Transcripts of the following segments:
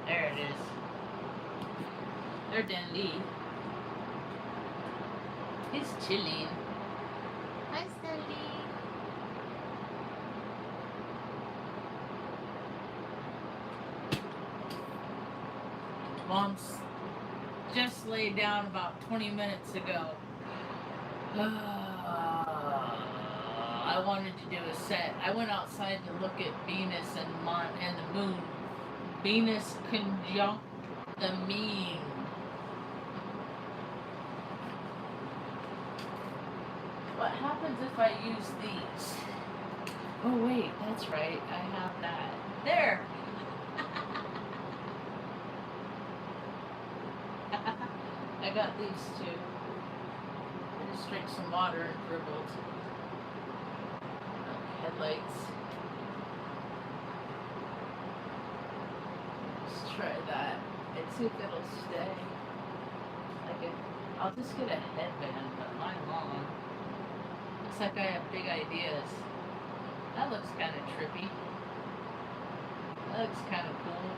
There it is. There, Dandy. He's chilling. Hi, Stanley. Mom's just laid down about 20 minutes ago. I wanted to do a set. I went outside to look at Venus and the moon. Venus conjunct the mean. What happens if I use these? Oh wait, that's right. I have that. There. I got these two. I just drank some water and dribbled. Headlights. Let's try that. Let's see if it'll stay. I'll just get a headband, but mine long. Looks like I have big ideas. That looks kind of trippy. That looks kind of cool.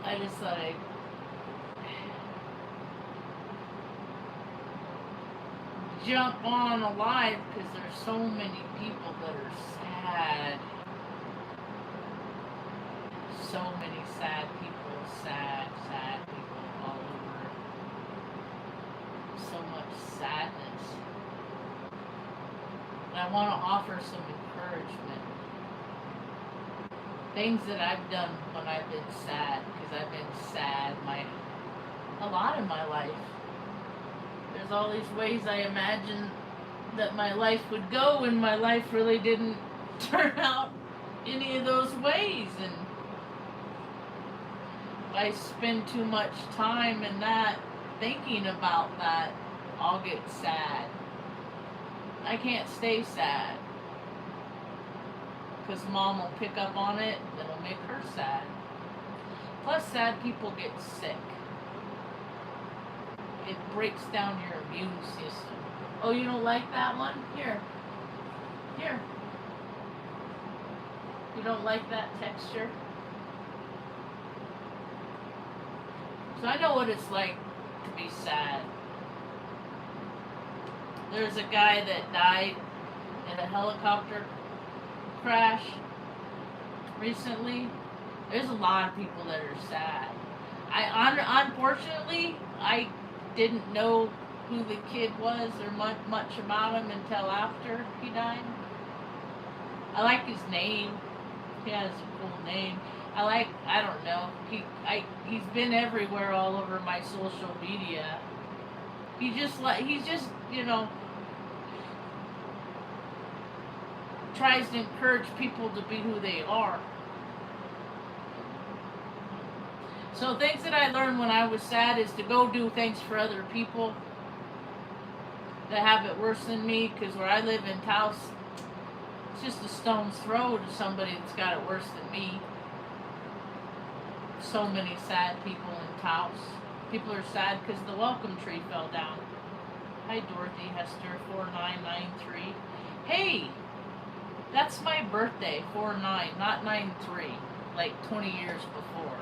I just thought I'd jump on alive because there's so many people that are sad. So many sad people, sad people all over. So much sadness. And I want to offer some encouragement. Things that I've done when I've been sad, because I've been sad a lot in my life. There's all these ways I imagined that my life would go, and my life really didn't turn out any of those ways. And if I spend too much time in that, thinking about that, I'll get sad. I can't stay sad, because Mom will pick up on it, it'll make her sad. Plus, sad people get sick. It breaks down your immune system. Oh, you don't like that one? Here. Here. You don't like that texture? So I know what it's like to be sad. There's a guy that died in a helicopter crash recently. There's a lot of people that are sad. Unfortunately, I didn't know who the kid was or much about him until after he died. I like his name. He has a cool name. I don't know. He's been everywhere all over my social media. He's just, tries to encourage people to be who they are. So things that I learned when I was sad is to go do things for other people that have it worse than me, because where I live in Taos, it's just a stone's throw to somebody that's got it worse than me. So many sad people in Taos. People are sad because the welcome tree fell down. Hi Dorothy Hester 4993. Hey, that's my birthday, 49, not 93, like 20 years before.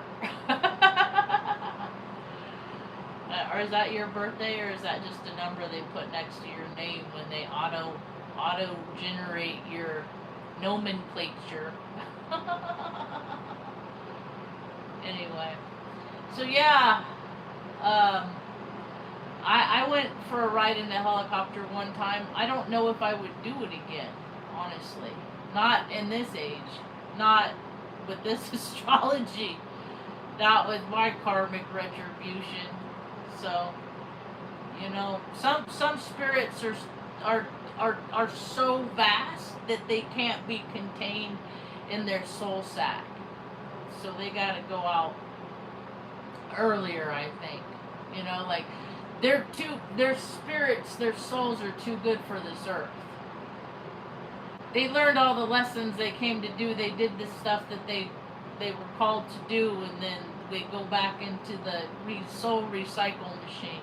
Or is that your birthday, or is that just a number they put next to your name when they auto generate your nomenclature? Anyway, so yeah, I went for a ride in a helicopter one time. I don't know if I would do it again, honestly. Not in this age, not with this astrology, not with my karmic retribution. So, some spirits are so vast that they can't be contained in their soul sack. So they gotta go out earlier, I think. Like their spirits, their souls are too good for this earth. They learned all the lessons they came to do. They did the stuff that they were called to do, and then they go back into the soul recycle machine.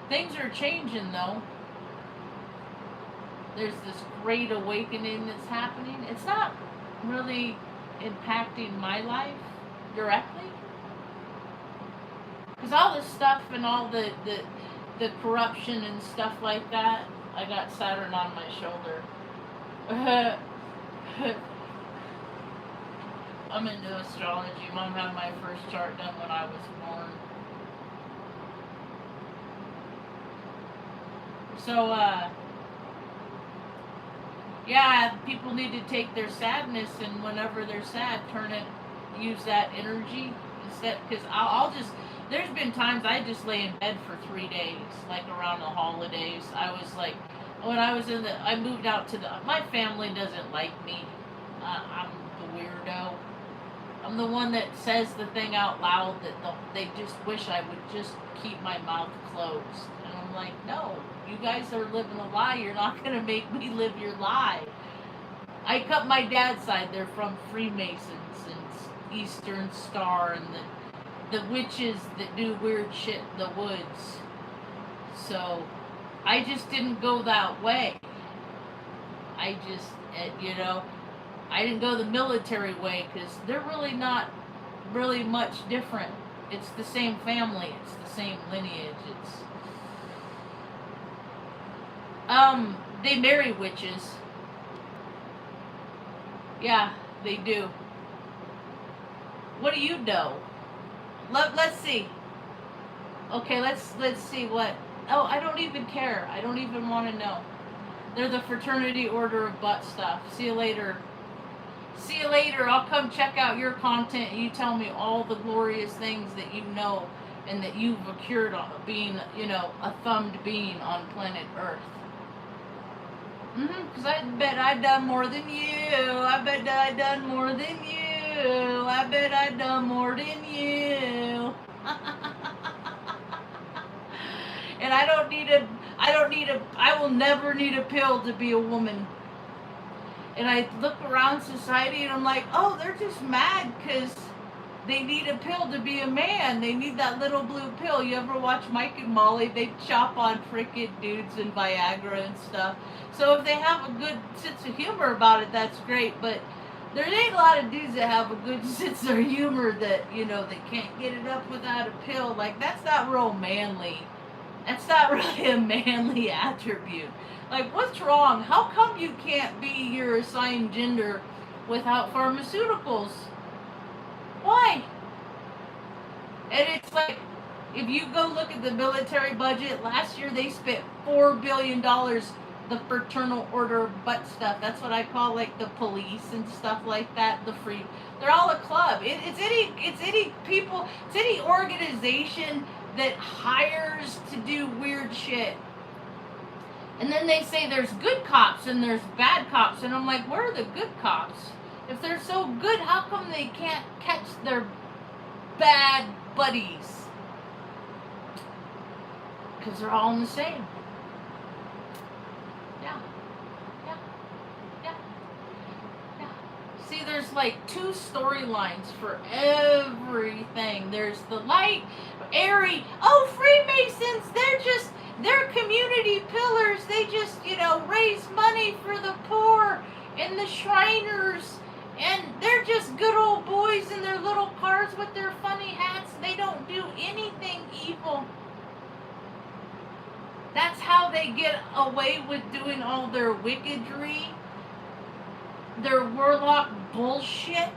Things are changing though. There's this great awakening that's happening. It's not really impacting my life directly? Because all the stuff and all the corruption and stuff like that, I got Saturn on my shoulder. I'm into astrology. Mom had my first chart done when I was born. So, yeah, people need to take their sadness and whenever they're sad, use that energy instead. Because I'll just, there's been times I just lay in bed for 3 days, like around the holidays. I was like, when I was I moved out to my family doesn't like me. I'm the weirdo. I'm the one that says the thing out loud that they just wish I would just keep my mouth closed. And I'm like, no, you guys are living a lie. You're not going to make me live your lie. I cut my dad's side. They're from Freemasons and Eastern Star and the witches that do weird shit in the woods. So I just didn't go that way. I just, I didn't go the military way because they're really not really much different. It's the same family. It's the same lineage. They marry witches. Yeah, they do. What do you know? Let's see. Okay, let's see what. Oh, I don't even care. I don't even want to know. They're the fraternity order of butt stuff. See you later. See you later. I'll come check out your content and you tell me all the glorious things that you know and that you've occurred on being, a thumbed being on planet Earth. Because I bet I done more than you. I bet I done more than you. I bet I done more than you. And I will never need a pill to be a woman. And I look around society and I'm like, oh, they're just mad because they need a pill to be a man. They need that little blue pill. You ever watch Mike and Molly? They chop on frickin' dudes and Viagra and stuff. So if they have a good sense of humor about it, that's great. But there ain't a lot of dudes that have a good sense of humor that, they can't get it up without a pill. Like, that's not real manly. That's not really a manly attribute. Like, what's wrong? How come you can't be your assigned gender without pharmaceuticals? Why? And it's like, if you go look at the military budget, last year they spent $4 billion, the fraternal order of butt stuff. That's what I call, like, the police and stuff like that, they're all a club. It's any people, it's any organization that hires to do weird shit. And then they say there's good cops and there's bad cops. And I'm like, where are the good cops? If they're so good, how come they can't catch their bad buddies? Because they're all in the same. Yeah. See, there's like 2 storylines for everything. There's the light, airy, Freemasons, they're community pillars. They just, raise money for the poor and the Shriners. And they're just good old boys in their little cars with their funny hats. They don't do anything evil. That's how they get away with doing all their wickedry, their warlock bullshit.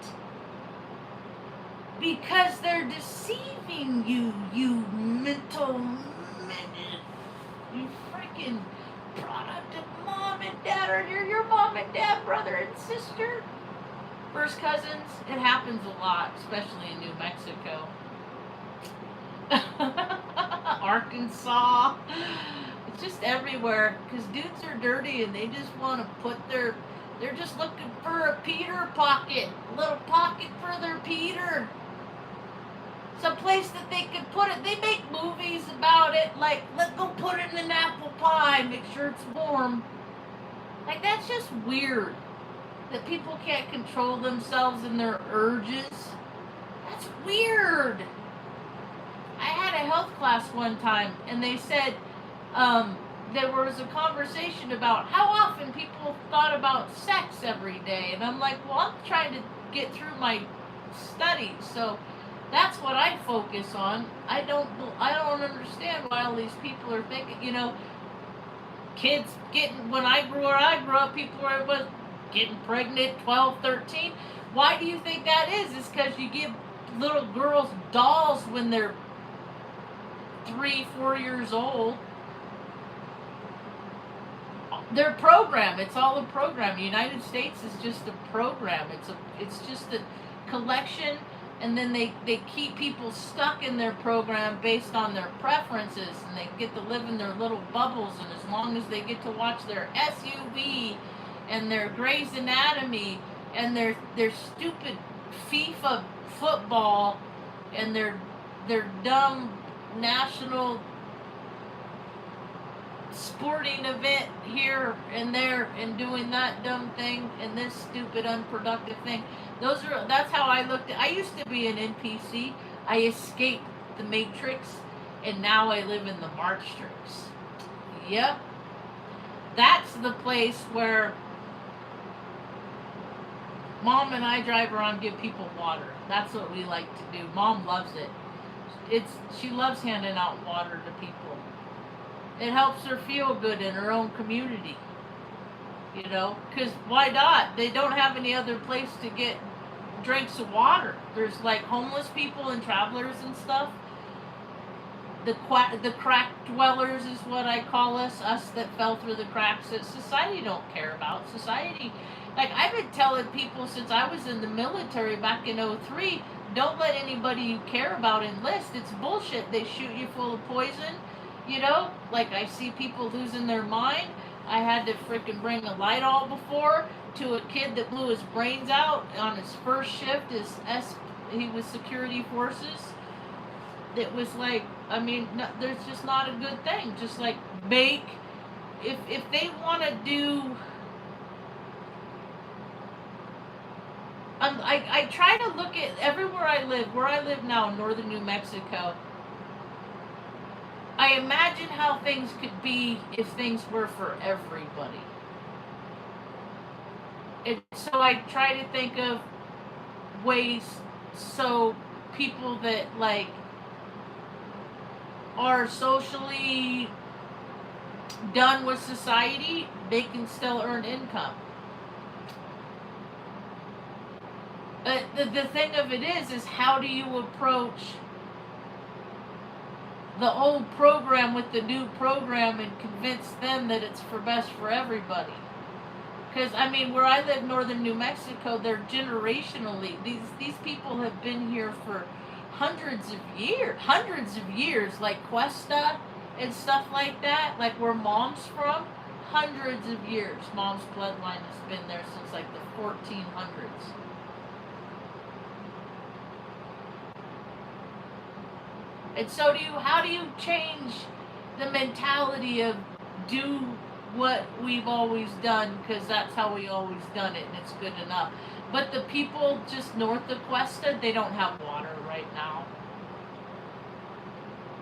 Because they're deceiving you, you mental minute. You freaking product of mom and dad, or you're your mom and dad, brother and sister. First cousins, it happens a lot, especially in New Mexico. Arkansas. It's just everywhere, because dudes are dirty and they just want to they're just looking for a Peter pocket, a little pocket for their Peter. Some place that they can put it. They make movies about it, like, let's go put it in an apple pie, make sure it's warm. Like, that's just weird. That people can't control themselves and their urges. That's weird. I had a health class one time, and they said there was a conversation about how often people thought about sex every day. And I'm like, well, I'm trying to get through my studies. So that's what I focus on. I don't understand why all these people are thinking, kids getting, where I grew up, people was getting pregnant 12, 13. Why do you think that is? It's because you give little girls dolls when they're 3, 4 years old. Their program, it's all a program. The United States is just a program. It's just a collection, and then they keep people stuck in their program based on their preferences, and they get to live in their little bubbles, and as long as they get to watch their SUV and their Grey's Anatomy and their stupid FIFA football and their dumb national sporting event here and there and doing that dumb thing and this stupid unproductive thing. That's how I looked at. I used to be an NPC. I escaped the Matrix, and now I live in the Marchtrix. Yep. That's the place where Mom and I drive around, give people water. That's what we like to do. Mom loves it. She loves handing out water to people. It helps her feel good in her own community. Because why not? They don't have any other place to get drinks of water. There's like homeless people and travelers and stuff. The crack dwellers is what I call us that fell through the cracks that society don't care about. Society, like I've been telling people since I was in the military back in 03, don't let anybody you care about enlist. It's bullshit. They shoot you full of poison. Like I see people losing their mind. I had to freaking bring a Light-All before to a kid that blew his brains out on his first shift. He was security forces. It was like, no, there's just not a good thing. Just like if they want to do, I try to look at everywhere I live. Where I live now in northern New Mexico, I imagine how things could be if things were for everybody. And so I try to think of ways so people that like are socially done with society, they can still earn income. The thing of it is how do you approach the old program with the new program and convince them that it's for best for everybody? Because where I live, northern New Mexico, they're generationally, these people have been here for hundreds of years, like Cuesta and stuff like that, like where Mom's from, hundreds of years. Mom's bloodline has been there since like the 1400s. And so how do you change the mentality of do what we've always done because that's how we always done it and it's good enough? But the people just north of Cuesta, they don't have water right now.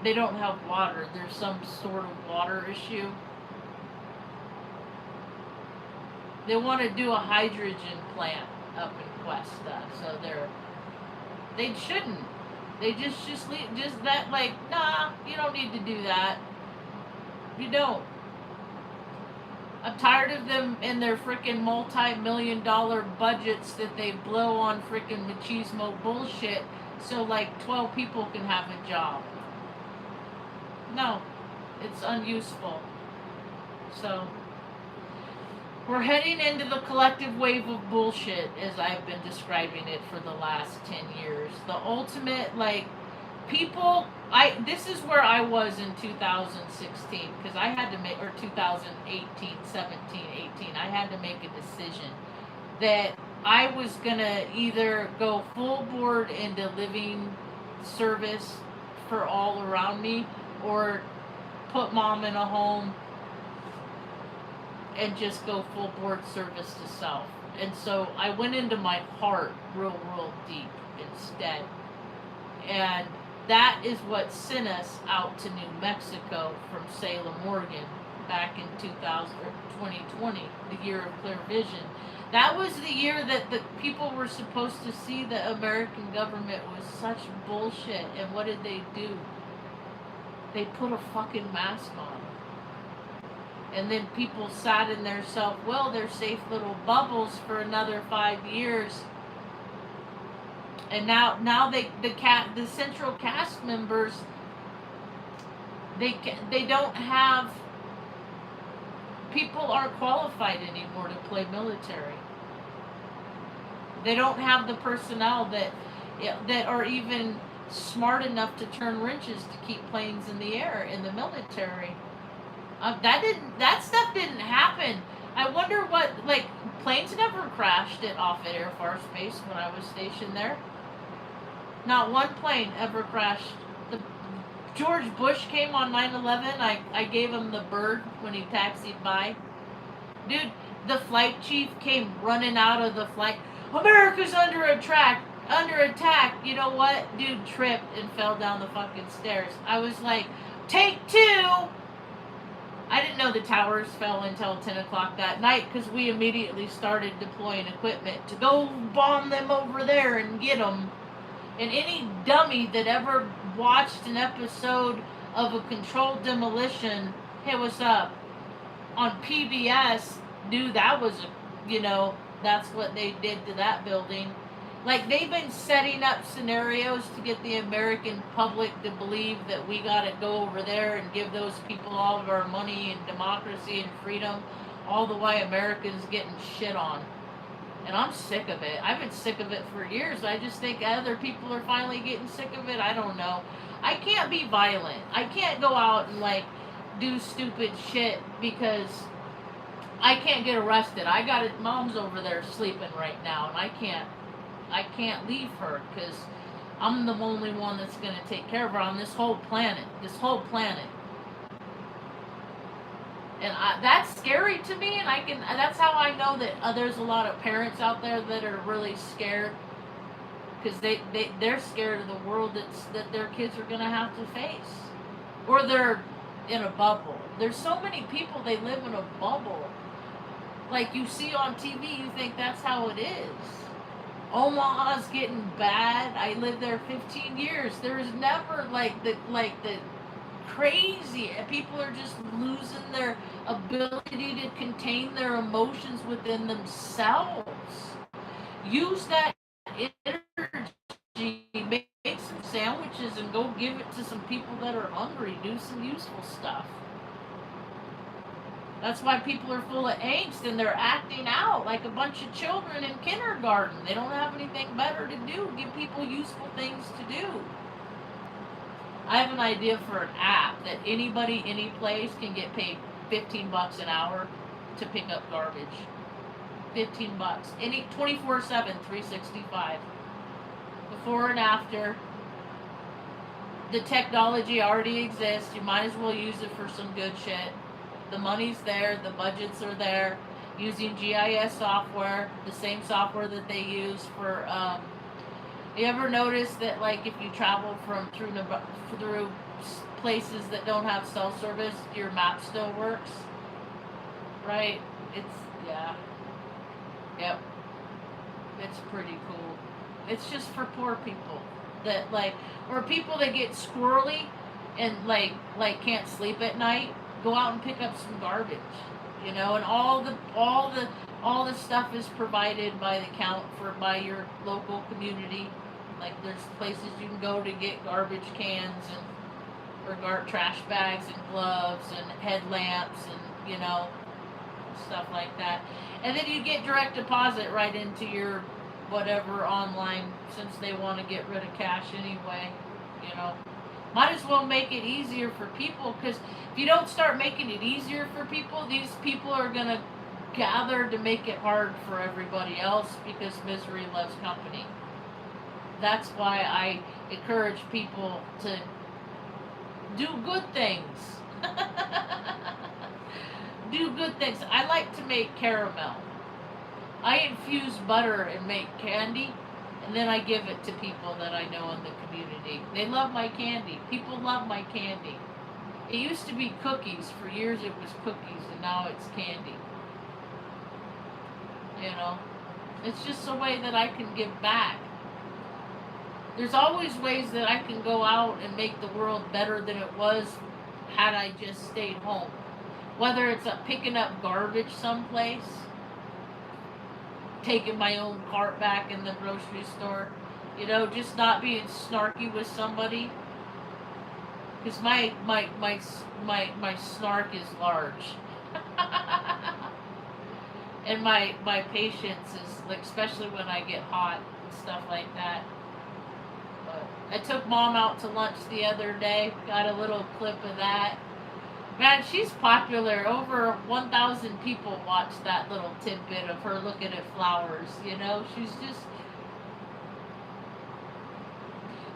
They don't have water. There's some sort of water issue. They want to do a hydrogen plant up in Cuesta, so they shouldn't. They just that like, nah, you don't need to do that. You don't. I'm tired of them and their freaking multi-million-dollar budgets that they blow on freaking machismo bullshit so like 12 people can have a job. No, it's unuseful. So we're heading into the collective wave of bullshit, as I've been describing it for the last 10 years. The ultimate, like, people, this is where I was in 2016, because I had to make, or 2018, 17, 18, I had to make a decision that I was going to either go full board into living service for all around me, or put Mom in a home and just go full board service to self. And so I went into my heart real deep instead. And that is what sent us out to New Mexico from Salem, Oregon, back in 2020, the year of clear vision. That was the year that the people were supposed to see the American government was such bullshit. And what did they do? They put a fucking mask on. And then people sat in their self-will, their safe little bubbles for another 5 years. And now the central cast members, they don't have, people aren't qualified anymore to play military. They don't have the personnel that are even smart enough to turn wrenches to keep planes in the air in the military. That stuff didn't happen. I wonder what, like, planes never crashed at Offutt Air Force Base when I was stationed there. Not one plane ever crashed. The George Bush came on 9/11. I gave him the bird when he taxied by. Dude, the flight chief came running out of the flight. America's under attack. You know what? Dude tripped and fell down the fucking stairs. I was like, take two. I didn't know the towers fell until 10 o'clock that night because we immediately started deploying equipment to go bomb them over there and get them. And any dummy that ever watched an episode of a controlled demolition, hey, what's up, on PBS, knew that was, that's what they did to that building. Like, they've been setting up scenarios to get the American public to believe that we gotta go over there and give those people all of our money and democracy and freedom, all the while Americans getting shit on. And I'm sick of it. I've been sick of it for years. I just think other people are finally getting sick of it. I don't know. I can't be violent. I can't go out and, like, do stupid shit because I can't get arrested. I got it. Mom's over there sleeping right now, and I can't leave her because I'm the only one that's going to take care of her on this whole planet. And that's scary to me, and that's how I know that there's a lot of parents out there that are really scared because they're scared of the world that their kids are going to have to face, or they're in a bubble. There's so many people, they live in a bubble. Like you see on TV, you think that's how it is. Omaha's getting bad. I lived there 15 years. There's never like the crazy. People are just losing their ability to contain their emotions within themselves. Use that energy, make some sandwiches and go give it to some people that are hungry. Do some useful stuff. That's why people are full of angst and they're acting out like a bunch of children in kindergarten. They don't have anything better to do. Give people useful things to do. I have an idea for an app that anybody, any place can get paid $15 an hour to pick up garbage. $15. Any 24/7, 365. Before and after. The technology already exists. You might as well use it for some good shit. The money's there, the budgets are there. Using GIS software, the same software that they use for. You ever notice that, like, if you travel through places that don't have cell service, your map still works, right? Yep. It's pretty cool. It's just for poor people that or people that get squirrely and like can't sleep at night. Go out and pick up some garbage, and all the stuff is provided by by your local community. Like there's places you can go to get garbage cans or trash bags and gloves and headlamps and stuff like that. And then you get direct deposit right into your whatever online, since they want to get rid of cash anyway. Might as well make it easier for people, because if you don't start making it easier for people, these people are going to gather to make it hard for everybody else, because misery loves company. That's why I encourage people to do good things. Do good things. I like to make caramel. I infuse butter and make candy, and then I give it to people that I know in the community. They love my candy. People love my candy. It used to be cookies. For years it was cookies, and now it's candy. you know. It's just a way that I can give back. There's always ways that I can go out and make the world better than it was had I just stayed home. Whether it's picking up garbage someplace, taking my own cart back in the grocery store, just not being snarky with somebody. Because my snark is large. And my patience is, like, especially when I get hot and stuff like that. But I took Mom out to lunch the other day, got a little clip of that. Man, she's popular. Over 1,000 people watched that little tidbit of her looking at flowers.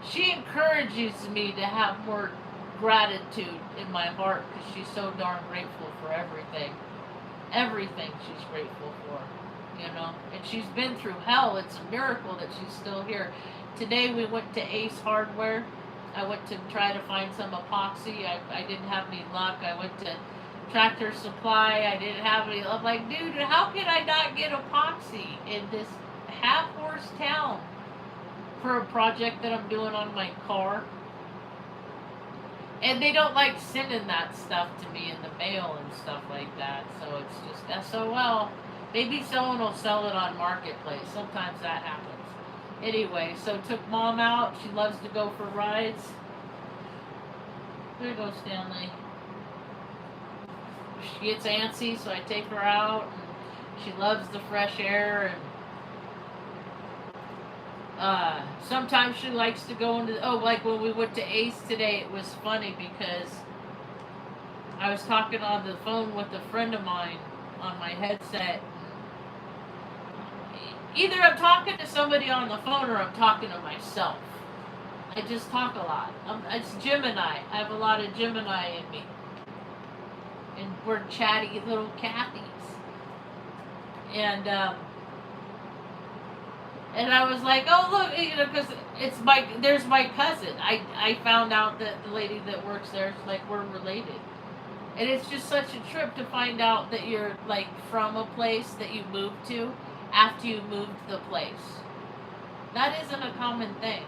She encourages me to have more gratitude in my heart because she's so darn grateful for everything. Everything she's grateful for. And she's been through hell. It's a miracle that she's still here. Today we went to Ace Hardware. I went to try to find some epoxy. I didn't have any luck. I went to Tractor Supply. I didn't have any. I'm like, dude, how can I not get epoxy in this half-horse town for a project that I'm doing on my car? And they don't like sending that stuff to me in the mail and stuff like that. So it's just SOL. Maybe someone will sell it on Marketplace. Sometimes that happens. Anyway, so took Mom out. She loves to go for rides. There you go, Stanley. She gets antsy, so I take her out. And she loves the fresh air. And sometimes she likes to go into... like when we went to Ace today, it was funny because I was talking on the phone with a friend of mine on my headset. Either I'm talking to somebody on the phone or I'm talking to myself. I just talk a lot. It's Gemini. I have a lot of Gemini in me. And we're chatty little Cathys. And I was like, oh, look, because there's my cousin. I found out that the lady that works there is like, we're related. And it's just such a trip to find out that you're, like, from a place that you moved to after you moved the place. That isn't a common thing.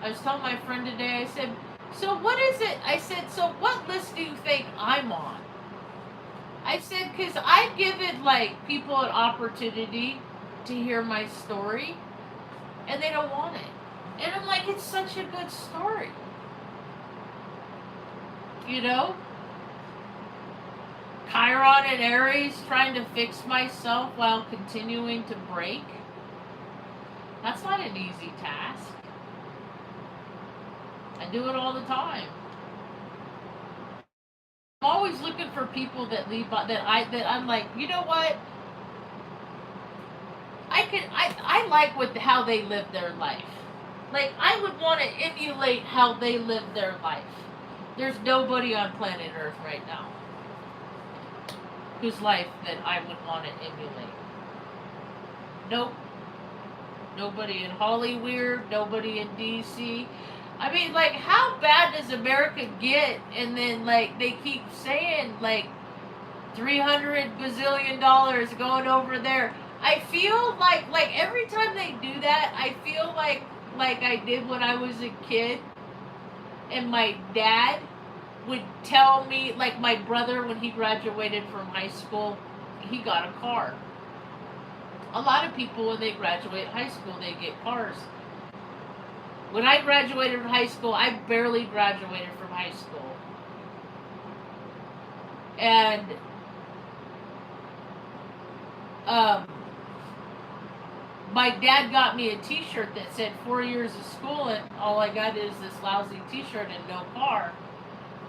I was telling my friend today, I said, so what is it? I said, so what list do you think I'm on? I said, because I've given, like, people an opportunity to hear my story, and they don't want it. And I'm like, it's such a good story. Chiron and Aries, trying to fix myself while continuing to break. That's not an easy task. I do it all the time. I'm always looking for people that I'm like, you know what? I like how they live their life. Like, I would want to emulate how they live their life. There's nobody on planet Earth right now whose life that I would want to emulate. Nope. Nobody in Hollywood, nobody in DC. I mean, like, how bad does America get? And then, like, they keep saying, like, $300 bazillion going over there. I feel like every time they do that, I feel like I did when I was a kid, and my dad would tell me, like, my brother, when he graduated from high school, he got a car. A lot of people, when they graduate high school, they get cars. When I graduated from high school, I barely graduated from high school. And my dad got me a t-shirt that said 4 years of school, and all I got is this lousy t-shirt and no car.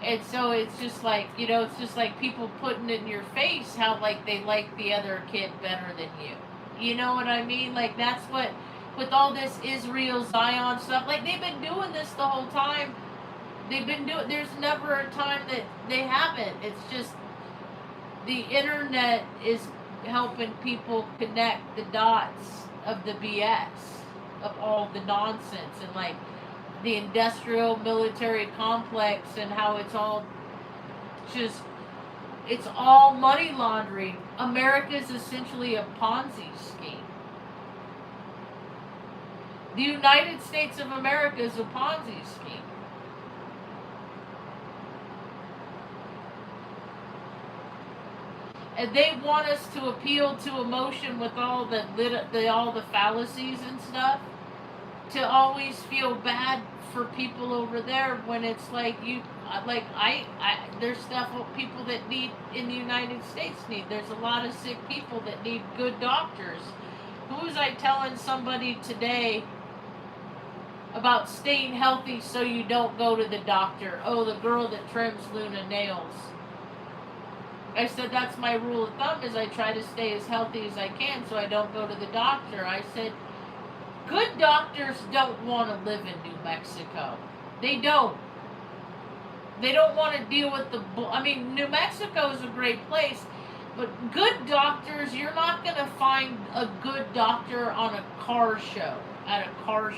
And so it's just like, it's just like people putting it in your face how, like, they like the other kid better than you. You know what I mean? Like, that's what, with all this Israel, Zion stuff, like, they've been doing this the whole time. There's never a time that they haven't. It's just, the internet is helping people connect the dots of the BS, of all the nonsense, and, like, the industrial military complex, and how it's all just, It's all money laundering. America is essentially a Ponzi scheme. The United States of America is a Ponzi scheme. And they want us to appeal to emotion with all the fallacies and stuff, to always feel bad for people over there, when it's like there's stuff people that need in the United States need. There's a lot of sick people that need good doctors. Who was I telling somebody today about staying healthy so you don't go to the doctor? Oh, the girl that trims Luna nails. I said, that's my rule of thumb, is I try to stay as healthy as I can so I don't go to the doctor. I said, good doctors don't want to live in New Mexico. They don't. They don't want to deal with New Mexico is a great place, but good doctors, you're not going to find a good doctor on a car show, at a car,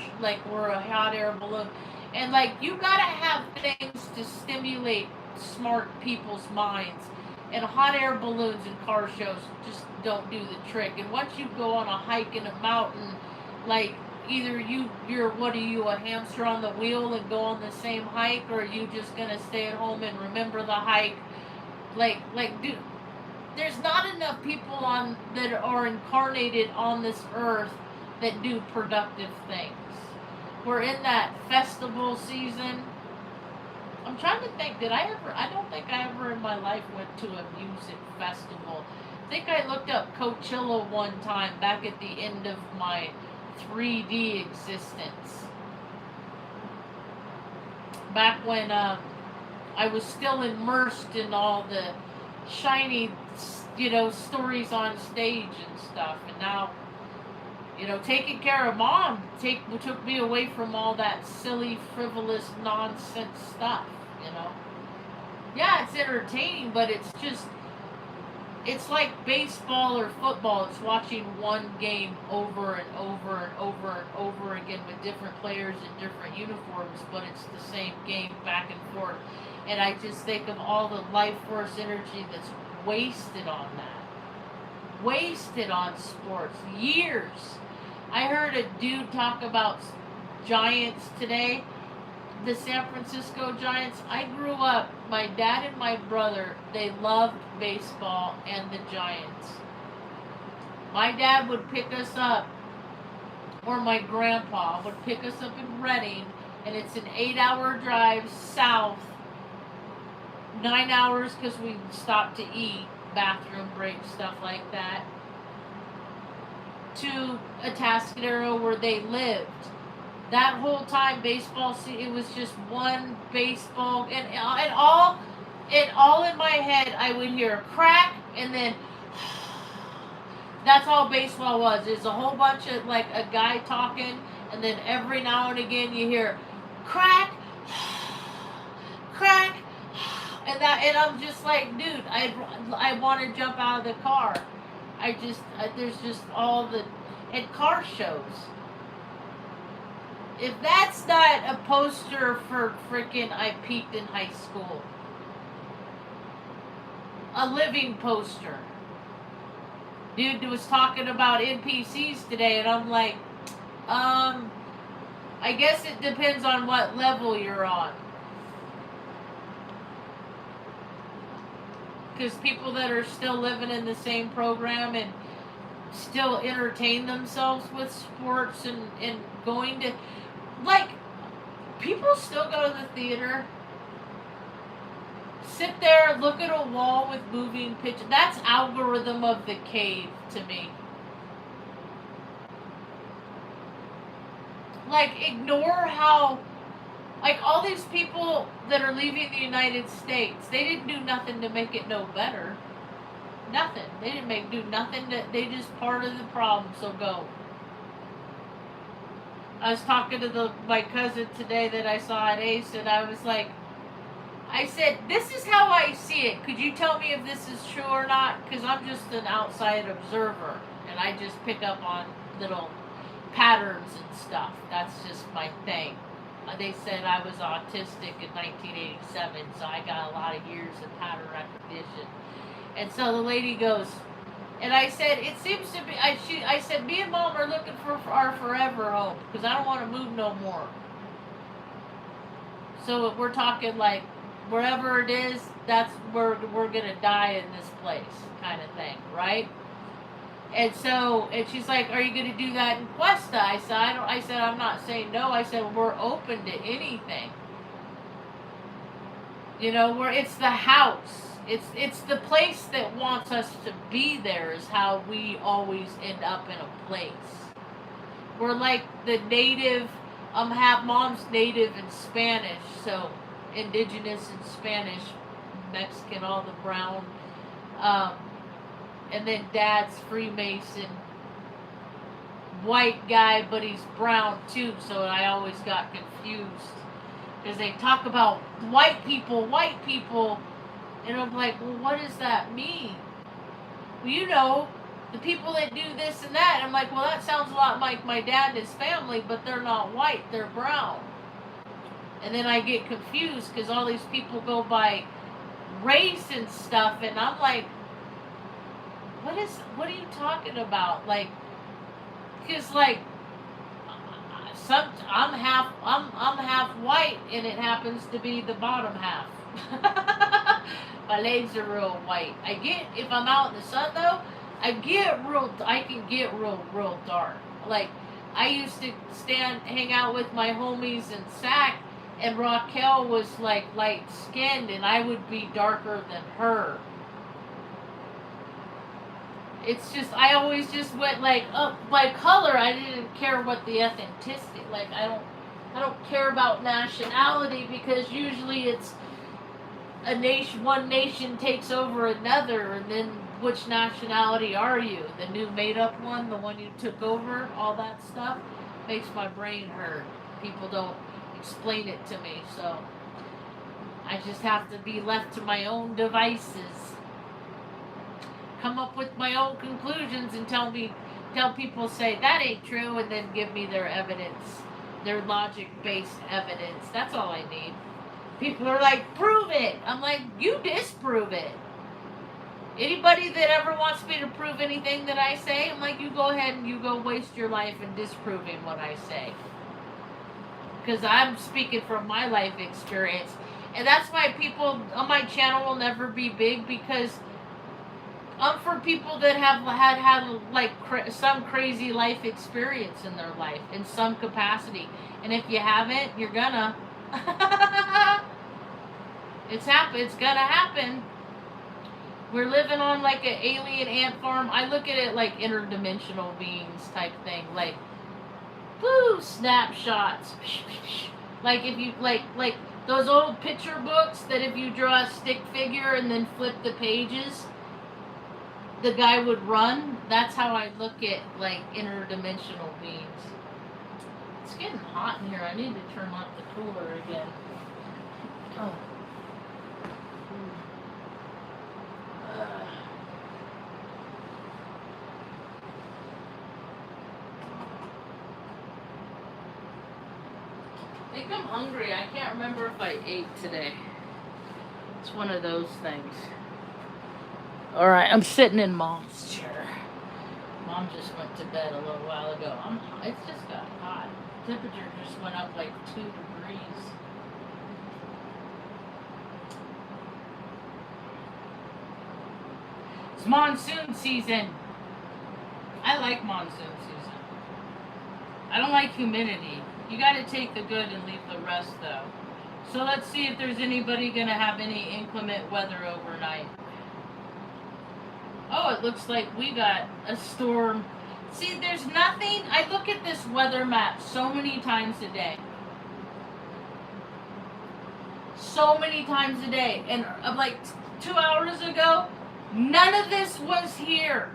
or a hot air balloon. And, you got to have things to stimulate smart people's minds. And hot air balloons and car shows just don't do the trick. And once you go on a hike in a mountain, either you're a hamster on the wheel and go on the same hike, or are you just gonna stay at home and remember the hike? Dude, there's not enough people that are incarnated on this earth that do productive things. We're in that festival season. I'm trying to think, I don't think I ever in my life went to a music festival. I think I looked up Coachella one time back at the end of my 3D existence. Back when I was still immersed in all the shiny, stories on stage and stuff. And now, taking care of Mom took me away from all that silly, frivolous, nonsense stuff, Yeah, it's entertaining, but it's like baseball or football. It's watching one game over and over and over and over again with different players in different uniforms, but it's the same game back and forth. And I just think of all the life force energy that's wasted on that. Wasted on sports. Years. I heard a dude talk about Giants today. The San Francisco Giants. I grew up, my dad and my brother, they loved baseball and the Giants. My dad would pick us up, or my grandpa would pick us up in Redding, and it's an 8-hour drive south, 9 hours because we stopped to eat, bathroom break, stuff like that, to Atascadero where they lived. That whole time, baseball, it was just one baseball, and all in my head, I would hear a crack, and then that's all baseball was. It's a whole bunch of, a guy talking, and then every now and again you hear crack, crack, and I'm just like, dude, I want to jump out of the car. There's just all the, and car shows. If that's not a poster for freaking I peaked in high school. A living poster. Dude was talking about NPCs today, and I'm like, I guess it depends on what level you're on. Because people that are still living in the same program and still entertain themselves with sports and going to, people still go to the theater, sit there, look at a wall with moving pictures. That's algorithm of the cave to me. Ignore how, all these people that are leaving the United States, they didn't do nothing to make it no better. Nothing. They didn't do nothing. They just part of the problem, so go. I was talking to my cousin today that I saw at Ace, and I was like, I said, this is how I see it. Could you tell me if this is true or not? Because I'm just an outside observer, and I just pick up on little patterns and stuff. That's just my thing. They said I was autistic in 1987, so I got a lot of years of pattern recognition. And so the lady goes, and I said, it seems to be, I said, me and Mom are looking for our forever home because I don't want to move no more. So we're talking like wherever it is, that's where we're gonna die in this place, kind of thing, right? And so, and she's like, "Are you gonna do that in Cuesta?" I said, "I don't." I said, "I'm not saying no." I said, "We're open to anything. You know, where it's the house. It's the place that wants us to be there. Is how we always end up in a place. We're like the native. Half Mom's native in Spanish, so indigenous in Spanish, Mexican, all the brown. And then Dad's Freemason, white guy, but he's brown too. So I always got confused because they talk about white people, and I'm like, well, what does that mean? Well, you know, the people that do this and that. I'm like, well, that sounds a lot like my dad and his family, but they're not white, they're brown. And then I get confused because all these people go by race and stuff, and I'm like, what are you talking about? Like, because like, I'm half white, and it happens to be the bottom half. My legs are real white. I get, if I'm out in the sun though, I can get real dark. Like, I used to hang out with my homies in Sac, and Raquel was like light skinned, and I would be darker than her. It's just, I always just went like up by color. I didn't care what the ethnicity. Like, I don't care about nationality, because usually it's a nation. One nation takes over another, and then which nationality are you? The new made up one, the one you took over, all that stuff makes my brain hurt. People don't explain it to me, so I just have to be left to my own devices. Come up with my own conclusions and tell people, say that ain't true, and then give me their evidence, their logic-based evidence. That's all I need. People are like, prove it. I'm like, you disprove it. Anybody that ever wants me to prove anything that I say, I'm like, you go ahead and you go waste your life in disproving what I say. Because I'm speaking from my life experience. And that's why people on my channel will never be big, because I'm for people that have had like some crazy life experience in their life in some capacity. And if you haven't, you're gonna. It's gonna happen. We're living on like an alien ant farm. I look at it like interdimensional beings type thing. Like, woo, snapshots. Like if you like those old picture books that if you draw a stick figure and then flip the pages, the guy would run. That's how I look at like interdimensional beings. It's getting hot in here. I need to turn off the cooler again. Oh. I think I'm hungry. I can't remember if I ate today. It's one of those things. Alright, I'm sitting in Mom's chair. Mom just went to bed a little while ago. It's just got hot. Temperature just went up like 2 degrees. It's monsoon season. I like monsoon season. I don't like humidity. You got to take the good and leave the rest, though. So let's see if there's anybody going to have any inclement weather overnight. Oh, it looks like we got a storm. See, there's nothing. I look at this weather map so many times a day. So many times a day. And like 2 hours ago, none of this was here.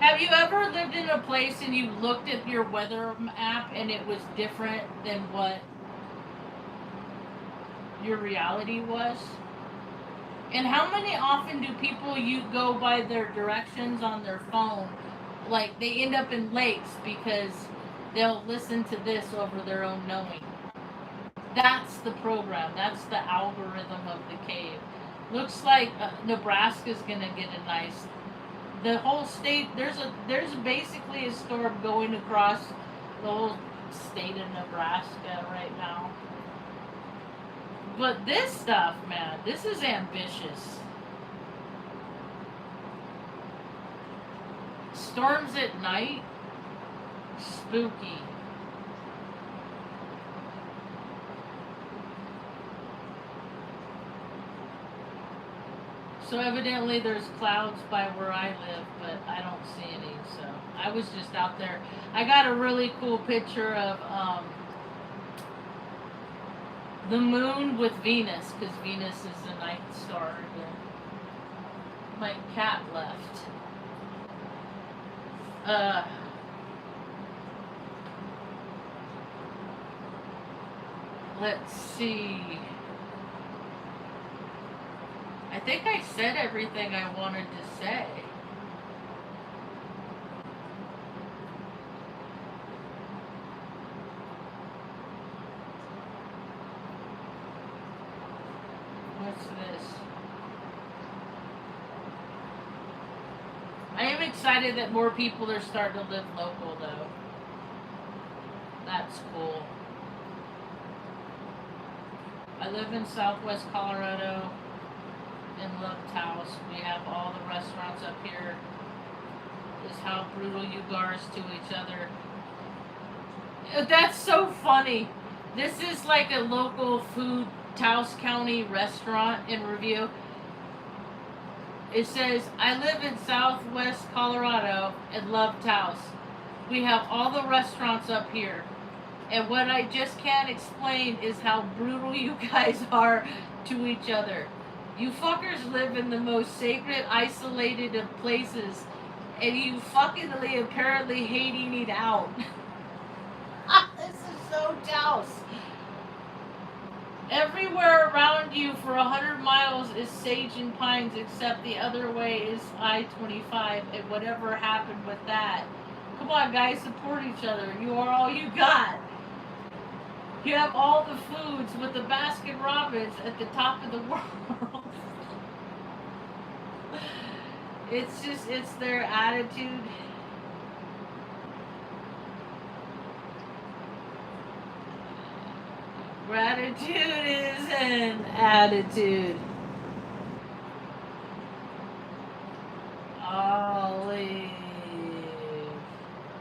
Have you ever lived in a place and you looked at your weather map and it was different than what your reality was? And how many often do people you go by their directions on their phone? Like they end up in lakes because they'll listen to this over their own knowing. That's the program. That's the algorithm of the cave. Looks like Nebraska's gonna get a nice. The whole state. There's basically a storm going across the whole state of Nebraska right now. But this stuff, man, this is ambitious. Storms at night, spooky. So evidently there's clouds by where I live, but I don't see any. So I was just out there. I got a really cool picture of the moon with Venus, because Venus is a night star again. My cat left. Let's see. I think I said everything I wanted to say. What's this? I am excited that more people are starting to live local, though. That's cool. I live in Southwest Colorado in Taos. We have all the restaurants up here. Is how brutal you guys to each other. That's so funny. This is like a local food Taos County restaurant in review. It says, I live in Southwest Colorado and love Taos. We have all the restaurants up here. And what I just can't explain is how brutal you guys are to each other. You fuckers live in the most sacred, isolated of places, and you fuckingly apparently hating it out. This is so Taos. Everywhere around you for 100 miles is sage and pines, except the other way is I-25, and whatever happened with that. Come on, guys, support each other. You are all you got. You have all the foods with the Baskin Robbins at the top of the world. It's just, it's their attitude. Gratitude is an attitude. I'll leave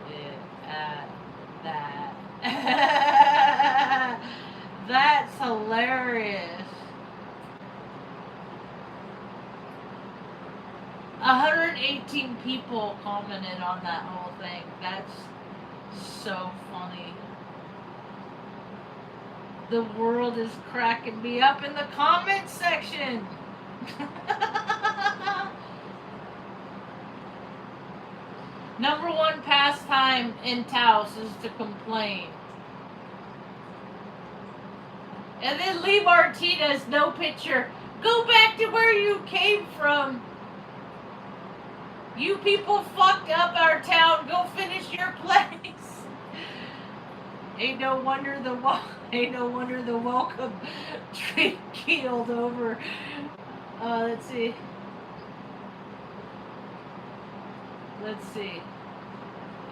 it at that. That's hilarious. 118 people commented on that whole thing. That's so funny. The world is cracking me up in the comment section. Number one pastime in Taos is to complain. And then leave Martinez, no picture. Go back to where you came from. You people fucked up our town. Go finish your place. Ain't no wonder the welcome tree keeled over. Let's see.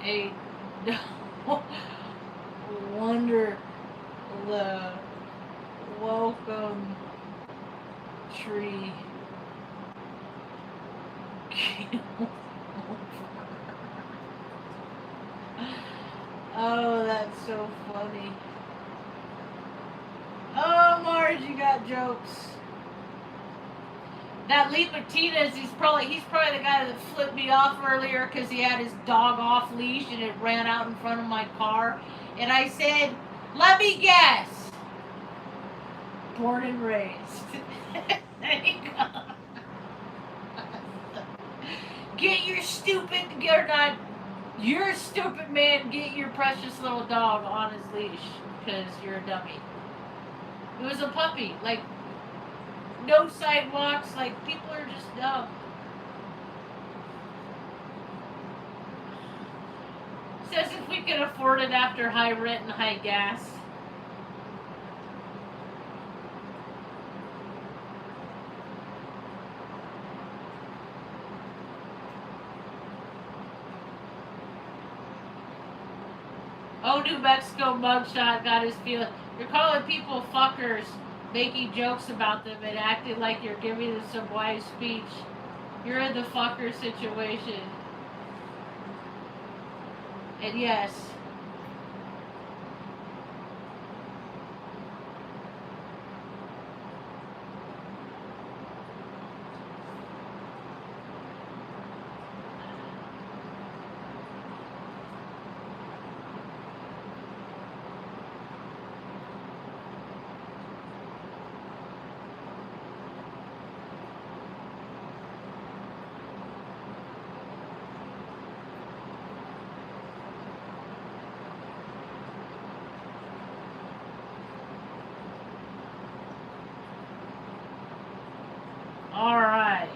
Ain't no wonder the welcome tree keeled over. Oh, that's so funny. Oh, Marge, you got jokes. That Lee Martinez, he's probably the guy that flipped me off earlier because he had his dog off leash and it ran out in front of my car. And I said, let me guess. Born and raised. There you go. Get your stupid, you're a stupid man, get your precious little dog on his leash because you're a dummy. It was a puppy, like no sidewalks. Like, people are just dumb. Says if we can afford it after high rent and high gas. Oh, New Mexico mugshot got his feeling. You're calling people fuckers, making jokes about them, and acting like you're giving them some wise speech. You're in the fucker situation. And yes. Alright.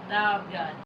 Now I'm done.